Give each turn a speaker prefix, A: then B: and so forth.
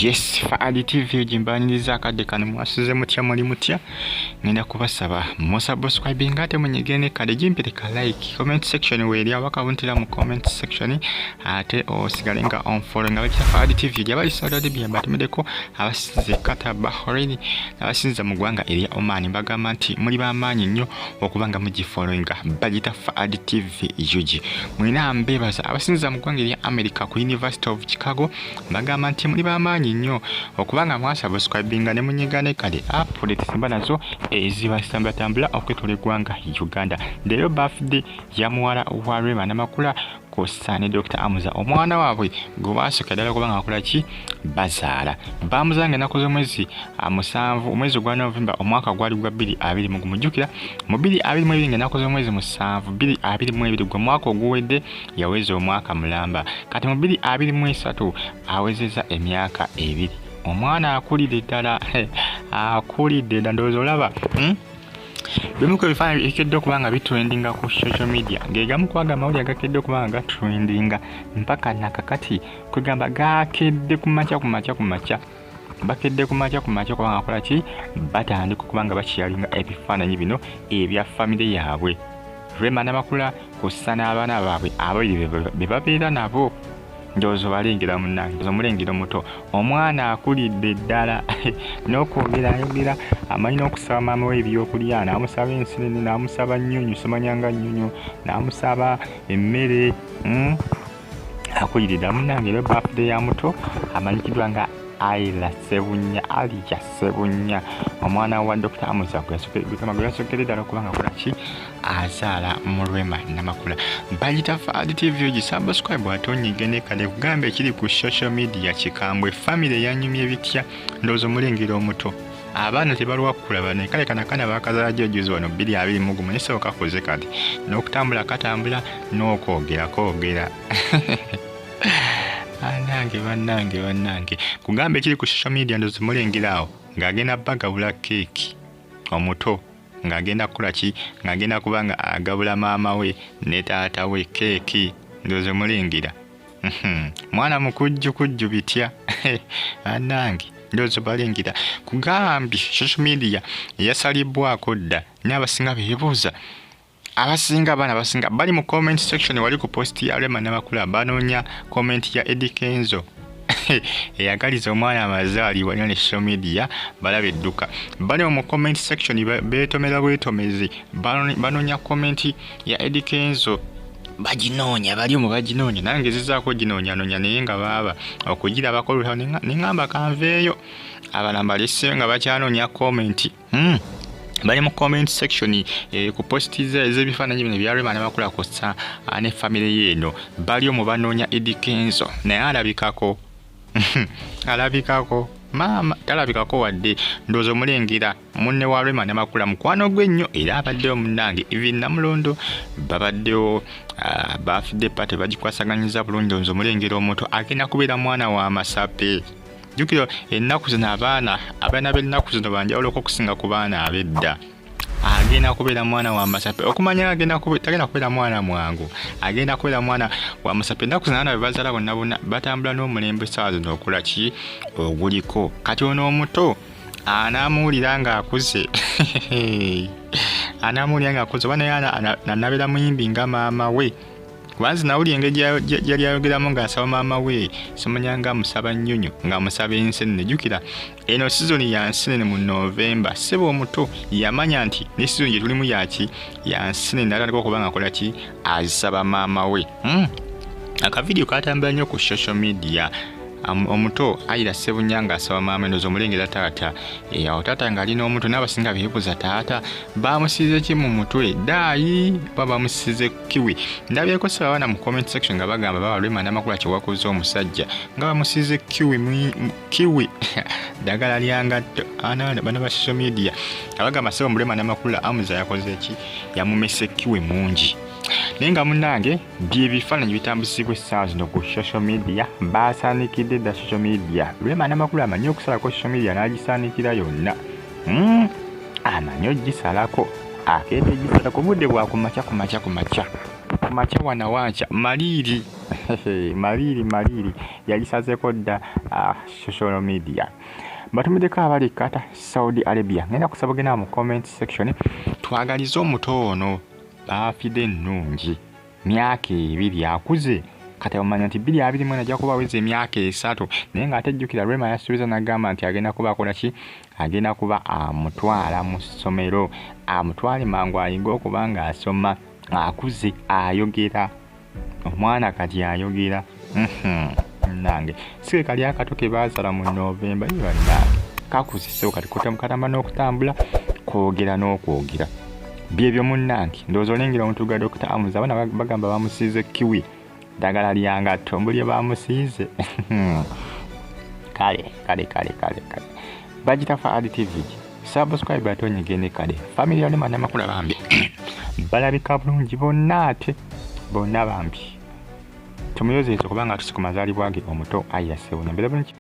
A: Yes, Faadi TV jimbaniriza akadde kano mwasuze mutya muli mutya. Ngenda kubasaba musubscribe ngate munyigene kale jimpirika like comment section weeri awakabuntira mu comment section ate osigale nga on follow nga bakita Faadi TV jabali soda de byamba tumedeko abasize kata Bahrain abasize mu gwanga eri Oman mbagamba nti muli bamanyi nnyo okubanga mugifollowinga bagita Faadi TV yuji mwina mbebaza abasize mu gwanga eri America ku University of Chicago mbagamba nti muli bamanyi nnyo okubanga mwasubscribinga ne munyigane kale update simba nazo ezibasamba tambula okwetole gwanga Uganda. Leero birthday ya Muwala wa Rema Namakuula kosane Dr. Amuza omwana waabwe gwe basooka ddala kubanga akola ki bazaala bamuzange nakoze omwezi musanvu omwezi gwa November omwaka gwali gwa 2020 mujjukira mu 2022 nge nakoze omwezi musanvu 2022 gwe mwaka oguwedde yaweza omwaka mulamba kati mu 2023 awezezza emyaka 2 omwana akulidde ddala akulidde ddala ndowooza olaba bimu ku bifaananyi ebikedde okubanga bitrendinga ku social media gegamu kwaga amawulire agakedde okubanga gatrendinga mpaka nakakati kwegamba gakedde kumakya bakedde kumakya kubanga akola ki batandika okubanga bakyalinga ebifaananyi bino ebya famire yaabwe Rema Namakuula kussa n'abaana baabwe ababiri be babeera nabo ndozo balengera munange omulengero muto omwana akulidde ddala n'okwogera ayogera amanyi okusaba maama we ebyokulya n'amusaba ensenene n'amusaba nnyonyo somanyanga nnyonyo n'amusaba emmere akulidde ddala munange era birthday ya muto amanyikidwa nga Aliyah Sebunnya omwana wa Dr. Amuza gwe yasokere ddala okubanga akola ki azaala mu Rema Namakuula bagita Faadi TV gisubscribe ate onyigene kale kugamba ekiri ku social media kikambwe family yanyumye bitya ndowooza omulengero omuto abaana tebalwa kulaba ne kale kana bakazaala jojuzi wano 2021 nesoboka koze kati n'okutambula katambula n'okwogera Bannange kugamba ekiri ku social media ndozo mulengerawo ng'agenda bagabula keeki omuto ng'agenda kukola ki ng'agenda kubanga agabula maama we ne taata we keeki ndozo mulengera mwana mukujju bitya bannange ndozo balengera kugambi social media yasalibwako dda n'abasinga beebuuza abasinga bali mu comment section wali ku post ya Rema Namakuula banoonya comment ya Eddie Kenzo eyagaliza omwana amazaali wali ne social media balaba edduka bali mu comment section beetomera bwetomezi banoonya comment ya Eddie Kenzo baginoonya nange zizaako ginoonya naye nga baaba okugirabako olutalo ne ngamba kanveeyo abalamba lese nga bakyanoonya comment bali mu comment section ku posti z'ebifaananyi bino bya Rema Namakuula kosa ne family yeeno bali omu banoonya Eddie Kenzo naye alabikako maama talabikako wadde ndowooza omulengera munne wa Rema Namakuula mukwano gwe nnyo era abaddewo munnange even Namulondo babaddewo birthday party bagikwasaganyiza bulungi ndowooza omulengera omuto agenda kubeera mwana wa Masape jukiro ennaku zino abaana b'ennaku zino banjawuloko okusinga ku baana ab'edda agenda kubeera mwana wa Masape okumanya tagenda kubeera mwana mwangu agenda kubeera mwana wa Masape ennaku zino abaana bebazaala bonna batambula n'omulembe essaawa zino okola ki oguliko kati ono omuto anaamuwulira ng'akuze oba naye anabeera muyimbi nga maama we kubanzi nawuli engeri gyali ayogeramu ng'asaba maama we simanyanga amusaba nnyonyo ng'amusaba ensenene jjukira eno sizoni ya nsenene mu November sebo omuto yamanya nti ne sizoni gye tulimu ya nsenene atandika okubanga akola ki azisaba maama we akavidiyo katambula nnyo ku social media omuto ayira Sebunnya ng'asaba maama ndozo omulengera taata awo taata ng'alina omuto n'abasinga beebuuza taata bamusize ki mu mutwe daayi bamusize kiwi ndabyeko saba abaana mu comment section nga bagamba baba Rema Namakuula kyewakoze omusajja nga bamusize kiwi ddagala lyangatto bana ba social media abagamba saba Rema Namakuula Amuza yakoze ki yamumese kiwi mungi naye nga munnange byebifaananyi bitambuzibwa essaawa zino ku social media baasaanikidde dda social media Rema Namakuula amanyi okusalako social media n'agisaanikira yonna amanyi ogisalako akedde gisalako budde bwa kumakya wanawankya maliiri maliri yalisazeeko dda social media. Batumiddeko abali kata Saudi Arabia. Ngenda kusaba gena mu comment section twagalize omuto ono afide ennungi myaka 2 akuze kati omanya nti 2021 ajja kuba aweza emyaka 3 naye ng'atejjukira Rema yasuubiza n'agamba nti agenda kuba akola ki, agenda kuba amutwala mu ssomero amutwale mangu ayiga okuba ng'asoma akuze ayogera omwana kati ayogera nange sike kali akato ke baasala mu Novemba nange kakuze so kati kutamukatamba n'okutambula kwogera n'okwogera byebyo munnange ndowooza olengera omuntu ga Dr. Amuza abana bagamba bamusiize kiwi ddagala lyanga ttombo lye bamusiize kale bagita fa TV subscribe atonyegene kale family ya Rema Namakuula bambi balabika bulungi bonna ate bonna bambi tumuyozeezo kubanga tusi ku mazaalibwa ge omuto Aliyah Sebunnya.